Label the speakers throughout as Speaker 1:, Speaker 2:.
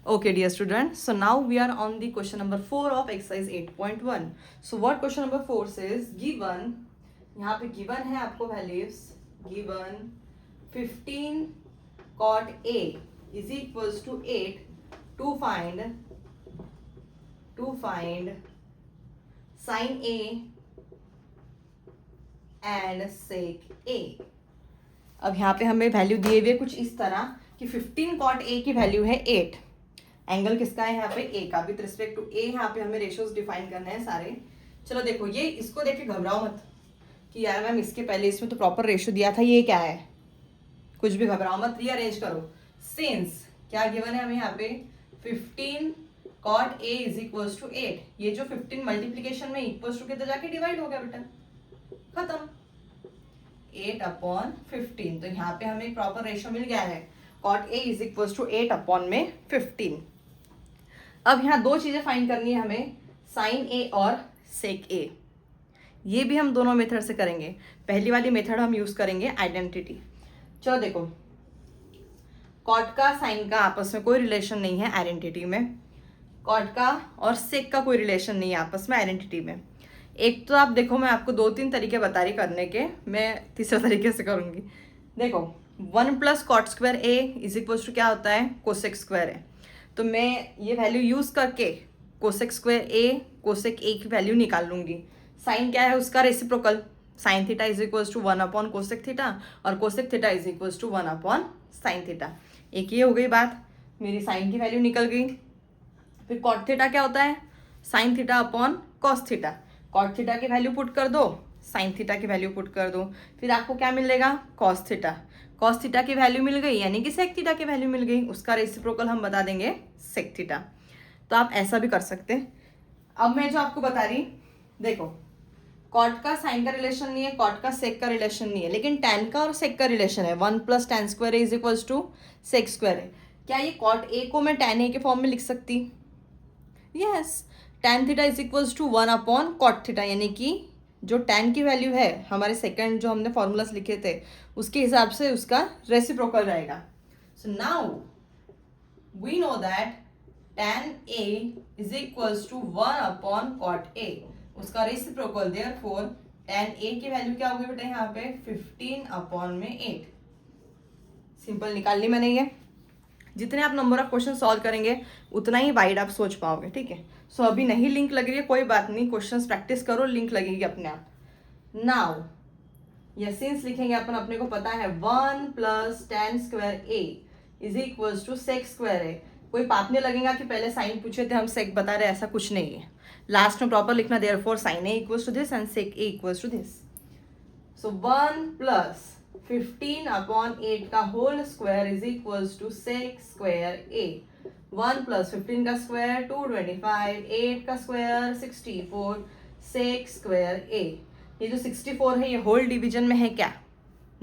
Speaker 1: Okay, dear students. So now we are on the question number 4 of exercise 8.1. So what question number 4 says, given, यहाँ पे given है आपको values, given 15 cot A is equals to 8 to find sin A and sec A. अब यहाँ पे हमें value दिए हुए कुछ इस तरह कि 15 cot A की वैल्यू है 8. एंगल किसका है यहाँ पे ए का. विथ रिस्पेक्ट टू ए यहाँ पे हमें रेशियोज डिफाइन करने हैं सारे. चलो देखो, ये इसको देख के घबराओ मत कि यार मैम इसके पहले इसमें तो प्रॉपर रेशियो दिया था, ये क्या है. कुछ भी घबराओ मत, रीअरेंज करो. सिंस क्या गिवन है हमें यहाँ पे 15 cot A is equals to 8. ये जो 15 मल्टीप्लीकेशन में इक्वल्स टू किधर जाके डिवाइड हो गया बेटा, खत्म. 8/15. तो यहाँ पे हमें प्रॉपर रेशियो मिल गया है. cot A is equals to 8/15. अब यहाँ दो चीजें फाइंड करनी है हमें, साइन ए और सेक ए. ये भी हम दोनों मेथड से करेंगे. पहली वाली मेथड हम यूज करेंगे आइडेंटिटी. चलो देखो, कॉट का साइन का आपस में कोई रिलेशन नहीं है आइडेंटिटी में. कॉट का और सेक का कोई रिलेशन नहीं है आपस में आइडेंटिटी में. एक तो आप देखो, मैं आपको 2-3 तरीके बता रही करने के, मैं तीसरा तरीके से करूंगी. देखो 1 + cot square A is equals to क्या होता है, कोसेक स्क्वायर है. तो मैं ये वैल्यू यूज करके cosec square A cosec A की वैल्यू निकाल लूंगी. साइन क्या है उसका, reciprocal. Sine theta is equals to one by cosec theta और cosec theta is equals to one by sine theta. एक ये हो गई बात, मेरी साइन की वैल्यू निकल गई. फिर कॉट थीटा क्या होता है, sine theta upon cos theta. Cot theta की वैल्यू पुट कर दो, साइन थीटा की वैल्यू पुट कर दो, फिर आपको क्या मिलेगा, कॉस थीटा. कॉस थीटा की वैल्यू मिल गई यानी कि सेक थीटा की वैल्यू मिल गई, उसका रेसिप्रोकल हम बता देंगे सेक थीटा. तो आप ऐसा भी कर सकते हैं. अब मैं जो आपको बता रही, देखो कॉट का साइन का रिलेशन नहीं है, कॉट का सेक का रिलेशन नहीं है, लेकिन टैन का और सेक का रिलेशन है. 1 + tan square is equals to sec square है. क्या ये कॉट ए को मैं tan ए के फॉर्म में लिख सकती, yes. tan theta is equals to 1/cot theta, यानी कि जो tan की वैल्यू है हमारे सेकंड जो हमने फॉर्मूलास लिखे थे उसके हिसाब से उसका रेसिप्रोकल रहेगा. So now we know that tan A is equals to 1/cot A. उसका रेसिप्रोकल, देयरफॉर tan A की वैल्यू क्या होगी बेटा यहाँ पे 15/8. सिंपल निकाल ली मैंने ये. जितने आप नंबर ऑफ क्वेश्चन सॉल्व करेंगे उतना ही वाइड आप सोच पाओगे, ठीक है. सो अभी नहीं लिंक लग रही है, कोई बात नहीं, क्वेश्चंस प्रैक्टिस करो, लिंक लगेगी अपने आप. नाउ ये सिंस लिखेंगे अपन, अपने को पता है 1 + tan square A is equals to sec square A. कोई पाप नहीं लगेगा कि पहले साइन पूछे थे हम सेक बता रहे, ऐसा कुछ नहीं है. लास्ट में प्रॉपर लिखना, therefore sine A equals to this and sec A equals to this. So 1 + 15/8 का whole square is equals to sec square A. 1 + 15 का स्क्वायर 225, 8 का स्क्वायर 64, सेक स्क्वायर ए. ये जो 64 है ये होल डिवीजन में है क्या,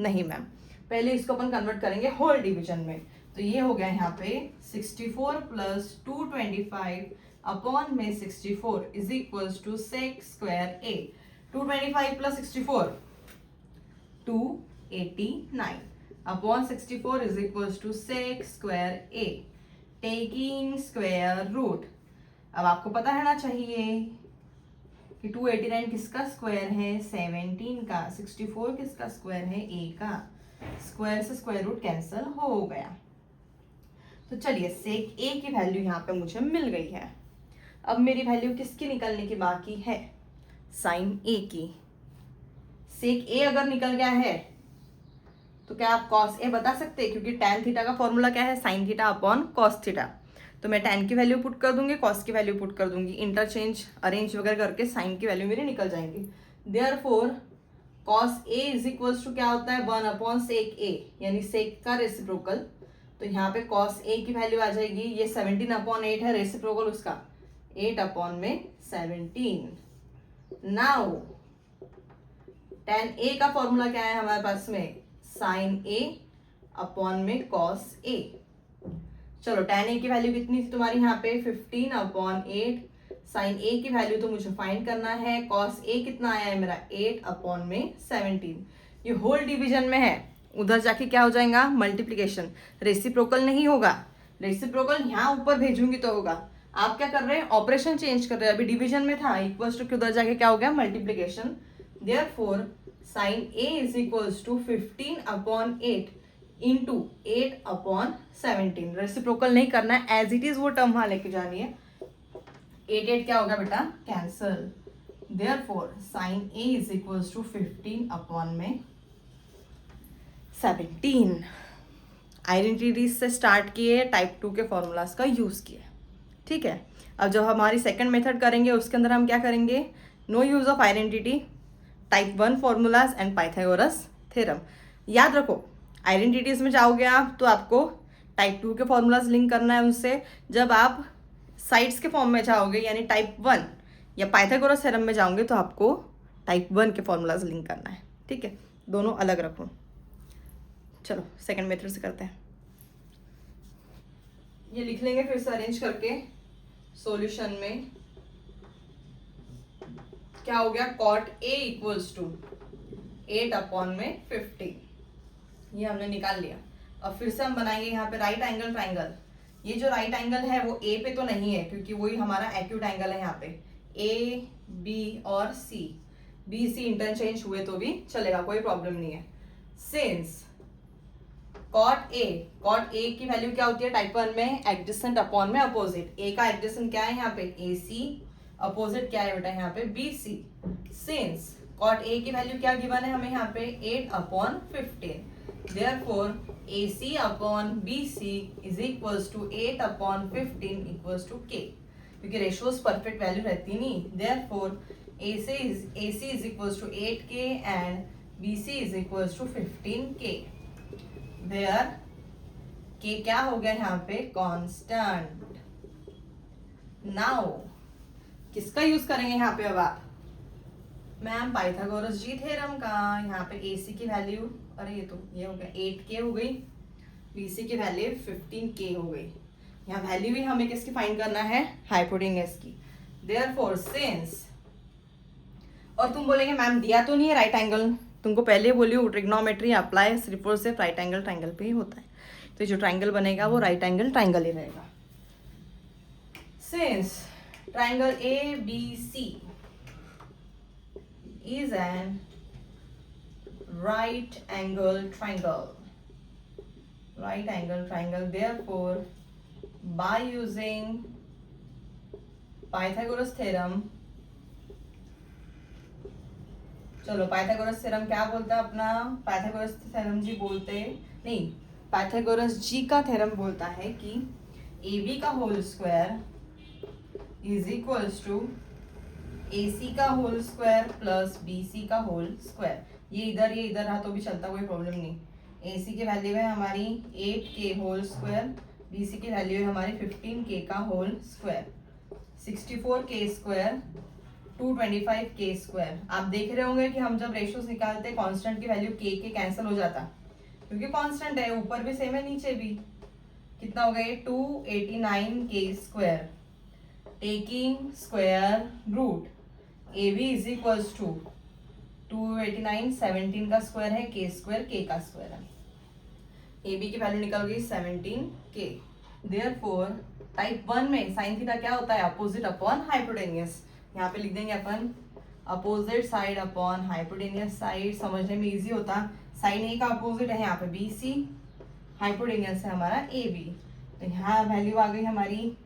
Speaker 1: नहीं मैम. पहले इसको अपन कन्वर्ट करेंगे होल डिवीजन में. तो ये हो गया यहाँ पे 64 + 225 अपॉन में 64 is equals to sec square A. 225 + 64 289 upon 64 is equals to sec square A, taking square root. अब आपको पता रहना चाहिए कि 289 किसका स्क्वायर है, 17 का. 64 किसका स्क्वायर है, ए का. स्क्वायर से स्क्वायर रूट कैंसिल हो गया. तो चलिए सेक ए की वैल्यू यहाँ पे मुझे मिल गई है. अब मेरी वैल्यू किसकी निकलने की बाकी है, साइन ए की. सेक ए अगर निकल गया है तो क्या आप कॉस ए बता सकते हैं, क्योंकि tan थीटा का फॉर्मूला क्या है, sine theta upon cos theta. तो मैं tan की वैल्यू पुट कर दूंगी, कॉस की वैल्यू पुट कर दूंगी, इंटरचेंज अरेंज वगैरह करके साइन की वैल्यू मेरी निकल जाएंगी. Therefore cos A is equals to क्या होता है, 1/सेक ए, यानी सेक का रेसिप्रोकल. तो यहाँ पे कॉस ए की वैल्यू आ जाएगी, ये 17/8 है रेसिप्रोकल उसका, 8/17. नाउ tan ए का फॉर्मूला क्या है हमारे पास में, साइन ए अपॉन में कॉस ए. चलो tan ए की वैल्यू कितनी थी तुम्हारी यहाँ पे 15/8. साइन ए की वैल्यू तो मुझे फाइंड करना है. कॉस ए कितना आया है मेरा 8/17. ये होल डिवीजन में है, उधर जाके क्या हो जाएगा, मल्टीप्लीकेशन. रेसिप्रोकल नहीं होगा, रेसिप्रोकल यहाँ ऊपर भेजूंगी तो होगा। आप क्या कर रहे हैं, ऑपरेशन चेंज कर रहे हैं। अभी डिवीजन में था, इक्वल्स टू उधर जाके क्या हो गया, multiplication. Therefore sine A is equals to 15/8 into 8/17। Reciprocal नहीं करना है, एज इट इज वो टर्म वहां लेके जानी है। 8 क्या होगा बेटा, cancel. Therefore sine A is equals to 15/17। Identities से स्टार्ट किए, टाइप 2 के फॉर्मूलाज का यूज किए। ठीक है, अब जब हमारी सेकंड मेथड करेंगे उसके अंदर हम क्या करेंगे, no use of identity, type 1 formulas and Pythagoras theorem. याद रखो, आइडेंटिटीज में जाओगे आप तो आपको टाइप 2 के फॉर्मूलाज लिंक करना है उनसे। जब आप साइड्स के फॉर्म में जाओगे यानी टाइप 1 या पाइथागोरस थ्योरम में जाओगे तो आपको टाइप 1 के फॉर्मूलाज लिंक करना है। ठीक है, दोनों अलग रखो। चलो सेकंड मेथड से करते हैं। ये लिख लेंगे फिर से अरेंज करके। सॉल्यूशन में क्या हो गया, कॉट ए इक्वल्स टू 8/15। ये हमने निकाल लिया। अब फिर से हम बनाएंगे यहाँ पे राइट एंगल ट्राइंगल। ये जो राइट एंगल है वो ए पे तो नहीं है क्योंकि वही हमारा एक्यूट एंगल है। यहाँ पे ए बी और सी, बी सी इंटरचेंज हुए तो भी चलेगा, कोई प्रॉब्लम नहीं है। सिंस कॉट ए की वैल्यू क्या होती है टाइप 1 में, एडजेसेंट अपॉन में अपोजिट। ए का एडजेसेंट क्या है यहाँ पे, ए सी, अपोजिट क्या है बेटा यहाँ पे, B C. Since cot A की वैल्यू क्या गिवन है हमें यहाँ पे, 8/15। Therefore AC upon BC is equals to 8/15 equals to K, क्योंकि रेशियोज परफेक्ट वैल्यू रहती नहीं। Therefore AC is equals to 8K and BC is equals to 15K। There K क्या हो गया यहाँ पे, कांस्टेंट। नाउ किसका यूज करेंगे यहाँ पे अब आप, मैम पाइथागोरस जी थ्योरम का। यहाँ पे AC की वैल्यू, अरे ये हो गया 8K हो गई, BC की वैल्यू 15K हो गई। यहाँ वैल्यू भी हमें किसकी फाइंड करना है, हाइपोटेन्यूस की। देयरफॉर सिंस, और तुम बोलेंगे मैम दिया तो नहीं है राइट एंगल, तुमको पहले बोली हूँ ट्रिग्नोमेट्री अप्लाई सिर्फ और सिर्फ राइट एंगल ट्राइंगल पे ही होता है। तो जो ट्राइंगल बनेगा वो राइट एंगल ट्राइंगल ही रहेगा। Since triangle ABC is an right angle triangle, therefore by using Pythagoras theorem, चलो पाइथागोरस थ्योरम क्या बोलता है अपना, पाइथागोरस थ्योरम जी बोलते नहीं, पाइथागोरस जी का थ्योरम बोलता है कि AB का whole square is equals to AC का होल स्क्वायर प्लस BC का होल स्क्वायर। ये इधर रहा तो भी चलता, कोई प्रॉब्लम नहीं। AC की वैल्यू है हमारी 8K होल स्क्वायर, BC की वैल्यू है हमारी 15K का whole square. 64K square 225K square. आप देख रहे होंगे कि हम जब रेशियोज निकालते कांस्टेंट की वैल्यू K कैंसिल हो जाता, क्योंकि कांस्टेंट है, ऊपर भी सेम है नीचे भी। कितना हो गया 289K square, taking square root AB is equals to 289, 17 का स्क्वायर है, K स्क्वायर, K का स्क्वायर है। AB की वैल्यू निकल गई 17K। देयरफॉर टाइप 1 में साइन थीटा क्या होता है, अपोजिट अपॉन हाइपोटेन्यूस। यहाँ पे लिख देंगे अपन opposite side upon hypotenuse side, समझने में इजी होता। साइन A का अपोजिट है यहाँ पे BC, हाइपोटेन्यूस है हमारा AB। तो यहाँ वैल्यू आ गई हमारी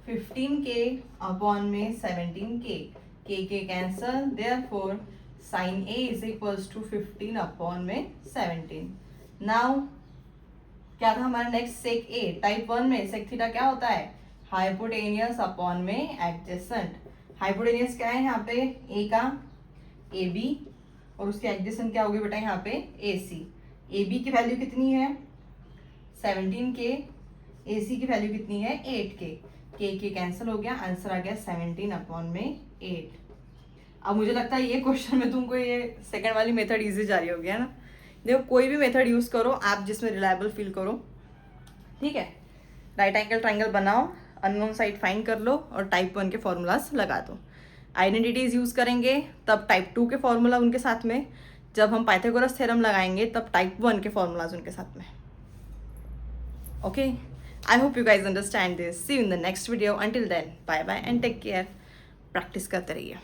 Speaker 1: 15K अपॉन में 17K, K cancel. Therefore sine A is equals to 15 upon में 17। नाउ क्या था हमारा नेक्स्ट, सेक A। टाइप 1 में सेक थीटा क्या होता है, हाइपोटेनियस अपॉन में एडजेसेंट। हाइपोटेनियस क्या है यहाँ पे, A का AB और उसके एडजेसेंट क्या होगी बेटा यहाँ पे AC। AB की वैल्यू कितनी है 17K, AC की वैल्यू कितनी है 8K, K कैंसिल हो गया, आंसर आ गया 17 अपॉन में 8। अब मुझे लगता है ये क्वेश्चन में तुमको ये सेकंड वाली मेथड इजी जा रही होगी, है ना। देखो कोई भी मेथड यूज करो आप जिसमें रिलायबल फील करो, ठीक है। राइट एंगल ट्राइंगल बनाओ, अननोन साइड फाइंड कर लो और टाइप 1 के फॉर्मूलाज लगा दो। आइडेंटिटीज यूज करेंगे तब टाइप 2 के फॉर्मूला उनके साथ में, जब हम पाइथागोरस थ्योरम लगाएंगे तब टाइप 1 के फॉर्मूलाज उनके साथ में। Okay I hope you guys understand this. See you in the next video. Until then, bye bye and take care. Practice करते रहिए.